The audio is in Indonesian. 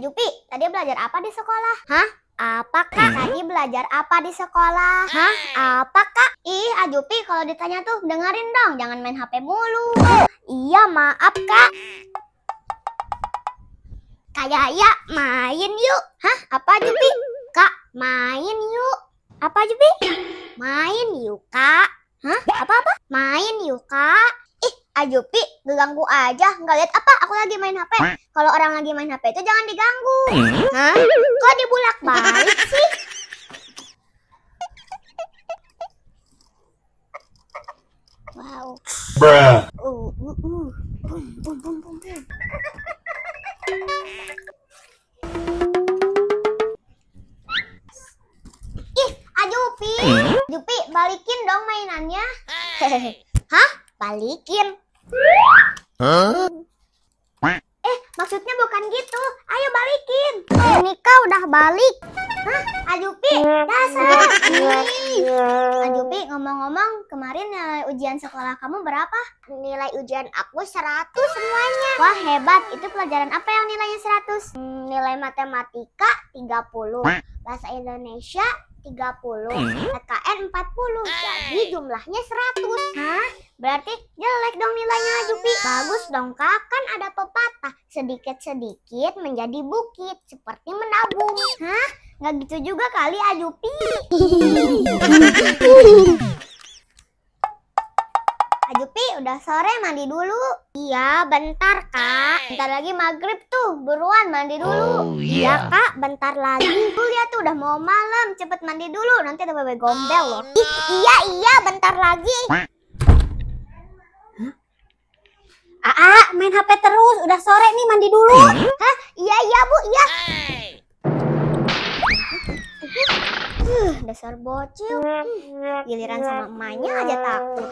Jupi, tadi belajar apa di sekolah? Hah? Apa kak? Tadi belajar apa di sekolah? Hah? Apa kak? Ih, Ajupi kalau ditanya tuh dengerin dong, jangan main HP mulu. Iya, maaf kak. Kayak ya, main yuk. Hah? Apa Jupi? Kak, main yuk. Apa Jupi? Main yuk kak. Hah? Apa-apa? Main yuk kak. Ih, Ajupi, ganggu aja. Nggak lihat apa? Aku lagi main HP. Kalau orang lagi main HP itu jangan diganggu. Hah? Kok dibulak-balik sih? Wow. Bruh. Bum, bum, bum, bum, bum. Ih, Ajupi. Jupi, balikin dong mainannya. Hah? Balikin? Maksudnya bukan gitu. Ayo balikin. Ini kau udah balik. Hah? Ajupi, dasar. Ajupi, ngomong-ngomong, kemarin nilai ujian sekolah kamu berapa? Nilai ujian aku 100 semuanya. Wah, hebat. Itu pelajaran apa yang nilainya 100? Nilai matematika 30, bahasa Indonesia 30, PKN 40. Jadi jumlahnya 100. Hah? Berarti jelek dong nilainya Ajupi. Bagus dong kak, kan ada pepatah, sedikit-sedikit menjadi bukit, seperti menabung. Hah? Nggak gitu juga kali Ajupi. Ajupi, udah sore mandi dulu. Iya, bentar kak. Bentar lagi maghrib tuh, buruan mandi dulu. Iya kak, bentar lagi. Tuh lihat tuh udah mau malam, cepet mandi dulu. Nanti ada bebek gombel loh. Iya, bentar lagi. Main HP terus, udah sore nih, mandi dulu. Hah? Iya bu, iya. Dasar bocil. Giliran sama emaknya aja takut.